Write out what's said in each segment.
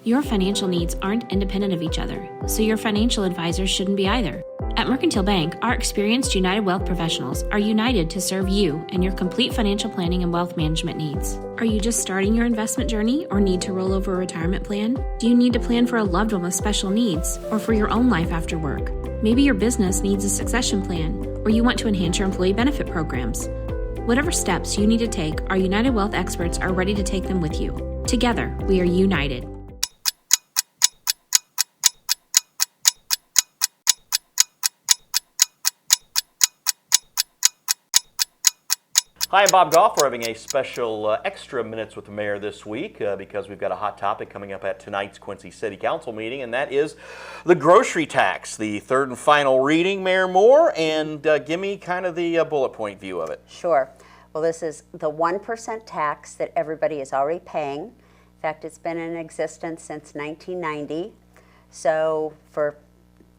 Your financial needs aren't independent of each other, so your financial advisors shouldn't be either. At Mercantile Bank, our experienced United Wealth professionals are united to serve you and your complete financial planning and wealth management needs. Are you just starting your investment journey or need to roll over a retirement plan? Do you need to plan for a loved one with special needs or for your own life after work? Maybe your business needs a succession plan or you want to enhance your employee benefit programs. Whatever steps you need to take, our United Wealth experts are ready to take them with you. Together, we are united. Hi, I'm Bob Goff. We're having a special extra minutes with the mayor this week because we've got a hot topic coming up at tonight's Quincy City Council meeting, and that is the grocery tax, the third and final reading. Mayor Moore, and give me kind of the bullet point view of it. Sure. Well, this is the 1% tax that everybody is already paying. In fact, it's been in existence since 1990. So for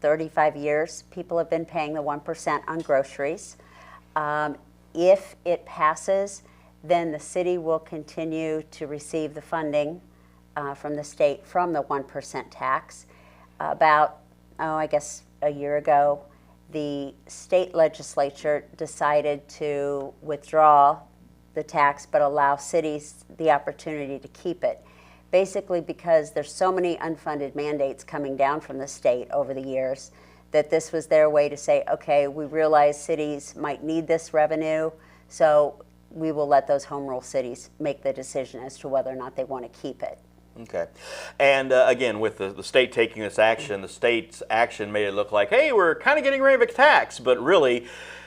35 years, people have been paying the 1% on groceries. If it passes, then the city will continue to receive the funding from the state from the 1% tax. I guess a year ago, the state legislature decided to withdraw the tax but allow cities the opportunity to keep it. Basically because there's so many unfunded mandates coming down from the state over the years that this was their way to say, okay, we realize cities might need this revenue, so we will let those home rule cities make the decision as to whether or not they want to keep it. Okay. And again, with the state taking this action, the state's action made it look like, hey, we're kind of getting rid of a tax, but really,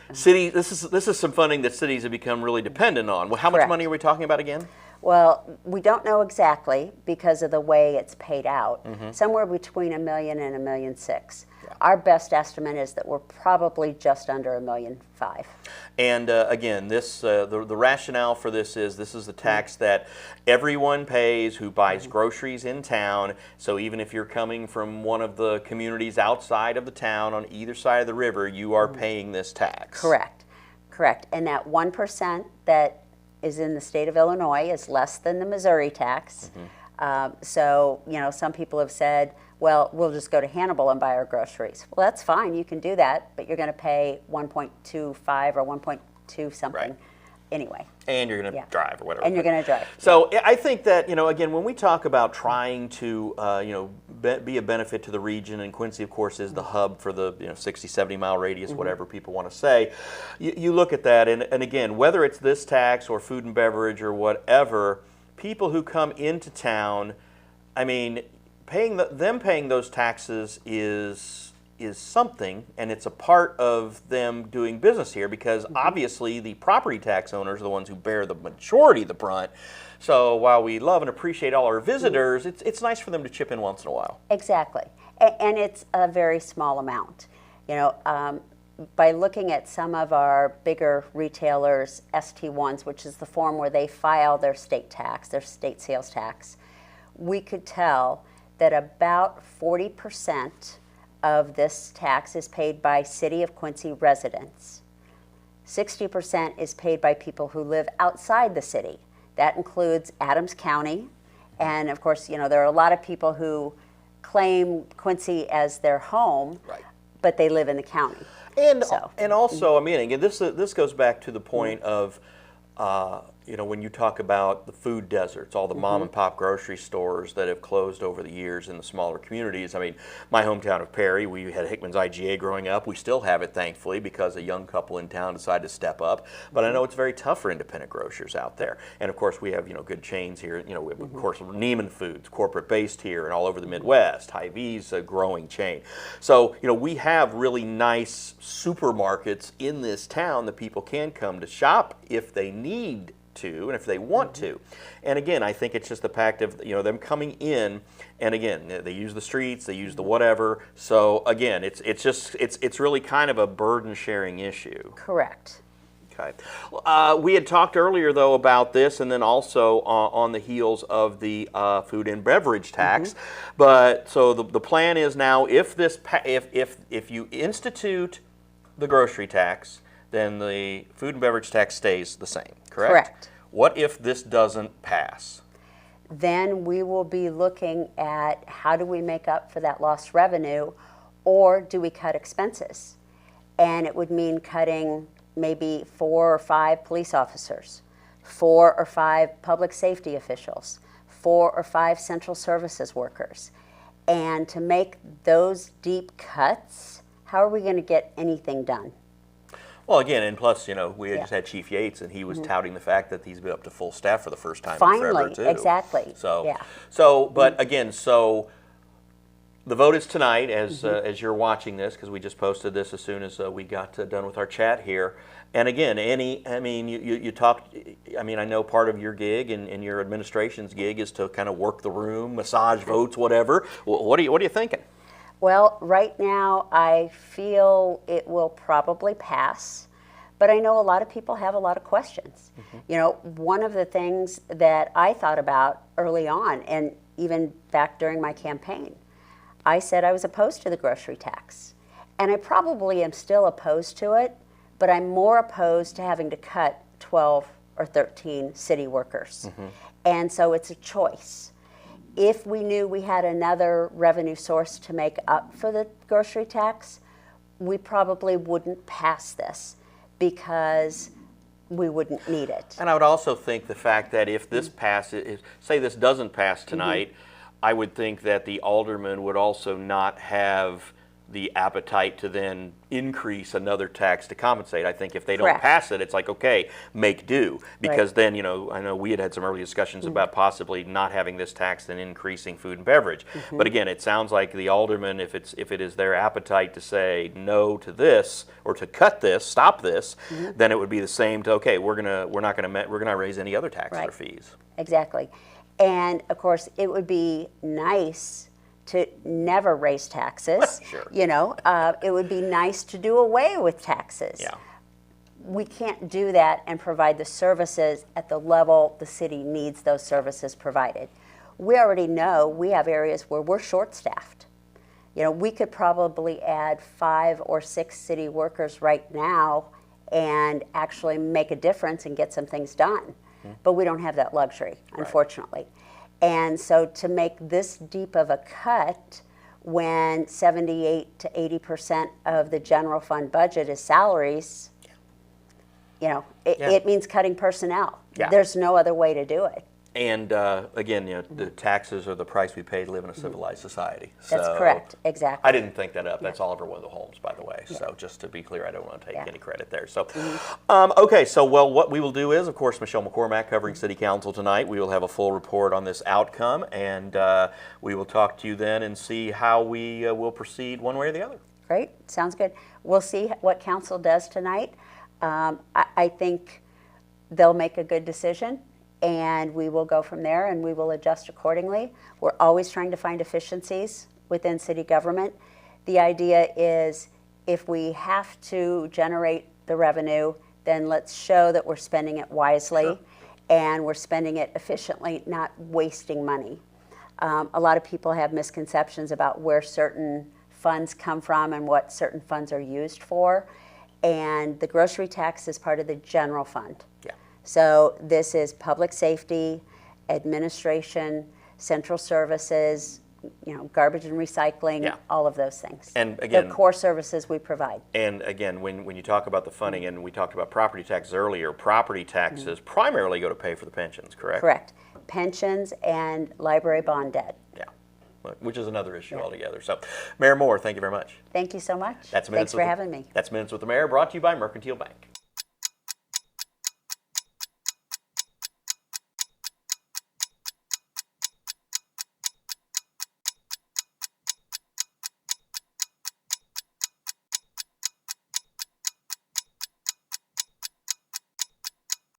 this is some funding that cities have become really dependent on. Well, how much money are we talking about again? Well, we don't know exactly because of the way it's paid out. Somewhere between $1 million and $1.6 million. Yeah. Our best estimate is that we're probably just under $1.5 million. And again, the rationale for this is the tax that everyone pays who buys groceries in town. So even if you're coming from one of the communities outside of the town on either side of the river, you are paying this tax. Correct. And that 1% that is in the state of Illinois is less than the Missouri tax. So, some people have said, well, we'll just go to Hannibal and buy our groceries. Well, that's fine. You can do that, but you're going to pay 1.25 or 1.2 something anyway. And you're going to drive or whatever. And you're going to drive. So I think that, again, when we talk about trying to, be a benefit to the region, and Quincy, of course, is the hub for the 60, 70-mile radius, whatever people want to say, you look at that, and again, whether it's this tax or food and beverage or whatever, people who come into town, I mean, paying those taxes is something, and it's a part of them doing business here because obviously the property tax owners are the ones who bear the majority of the brunt. So while we love and appreciate all our visitors, it's nice for them to chip in once in a while. Exactly, and it's a very small amount. By looking at some of our bigger retailers' ST1s, which is the form where they file their state tax, their state sales tax, we could tell that about 40% of this tax is paid by City of Quincy residents. 60% is paid by people who live outside the city. That includes Adams County, and of course, there are a lot of people who claim Quincy as their home, but they live in the county. And also, I mean, again, this goes back to the point of, when you talk about the food deserts, all the mom and pop grocery stores that have closed over the years in the smaller communities. I mean, my hometown of Perry, we had Hickman's IGA growing up. We still have it, thankfully, because a young couple in town decided to step up. But I know it's very tough for independent grocers out there. And of course, we have good chains here. We have, of course, Neiman Foods, corporate based here and all over the Midwest. Hy-Vee's a growing chain. So we have really nice supermarkets in this town that people can come to shop if they need to and if they want to. And again, I think it's just the fact of them coming in, and again, they use the streets, they use the whatever. So again, it's really kind of a burden sharing issue. Correct. Okay. We had talked earlier though about this, and then also on the heels of the food and beverage tax. But so the plan is now, if you institute the grocery tax, then the food and beverage tax stays the same, correct? Correct. What if this doesn't pass? then we will be looking at how do we make up for that lost revenue, or do we cut expenses? And it would mean cutting maybe 4 or 5 police officers, 4 or 5 public safety officials, 4 or 5 central services workers. And to make those deep cuts, how are we going to get anything done? Well, again, and plus, you know, we had just had Chief Yates, and he was touting the fact that he's been up to full staff for the first time in forever, Finally, too. exactly. So, Yeah. But again, so the vote is tonight as you're watching this, because we just posted this as soon as we got done with our chat here. And again, you talked, I mean, I know part of your gig and your administration's gig is to kind of work the room, massage votes, whatever. What are you thinking? Well, right now I feel it will probably pass, but I know a lot of people have a lot of questions. You know, one of the things that I thought about early on, and even back during my campaign, I said I was opposed to the grocery tax. And I probably am still opposed to it, but I'm more opposed to having to cut 12 or 13 city workers. And so it's a choice. If we knew we had another revenue source to make up for the grocery tax, we probably wouldn't pass this because we wouldn't need it. And I would also think the fact that if this passes, say this doesn't pass tonight, I would think that the aldermen would also not have the appetite to then increase another tax to compensate. I think if they don't Correct. pass it, it's like, okay, make do. Because then, you know, I know we had some early discussions about possibly not having this tax and increasing food and beverage. But again, it sounds like the aldermen, if it is their appetite to say no to this or to cut this, stop this, then it would be the same to, okay, we're not gonna raise any other taxes or fees. Exactly. And of course, it would be nice to never raise taxes. Sure. You know, it would be nice to do away with taxes. Yeah. We can't do that and provide the services at the level the city needs those services provided. We already know we have areas where we're short-staffed. You know, we could probably add 5 or 6 city workers right now and actually make a difference and get some things done. But we don't have that luxury, unfortunately. And so to make this deep of a cut when 78 to 80% of the general fund budget is salaries, you know, it means cutting personnel. Yeah. There's no other way to do it. And again, you know, the taxes are the price we pay to live in a civilized society. That's So correct, exactly. I didn't think that up. That's Oliver Wendell Holmes, by the way. So just to be clear, I don't want to take any credit there. So, okay, so well, what we will do is, of course, Michelle McCormack covering City Council tonight. We will have a full report on this outcome, and we will talk to you then and see how we will proceed one way or the other. Great, sounds good. We'll see what council does tonight. I think they'll make a good decision, and we will go from there and we will adjust accordingly. We're always trying to find efficiencies within city government. The idea is if we have to generate the revenue, then let's show that we're spending it wisely and we're spending it efficiently, not wasting money. A lot of people have misconceptions about where certain funds come from and what certain funds are used for. And the grocery tax is part of the general fund. So this is public safety, administration, central services, you know, garbage and recycling, all of those things. And again, the core services we provide. And again, when you talk about the funding, and we talked about property taxes earlier, property taxes primarily go to pay for the pensions, correct? Correct. Pensions and library bond debt. Yeah, which is another issue altogether. So, Mayor Moore, thank you very much. Thank you so much. Thanks for having me. That's Minutes with the Mayor, brought to you by Mercantile Bank.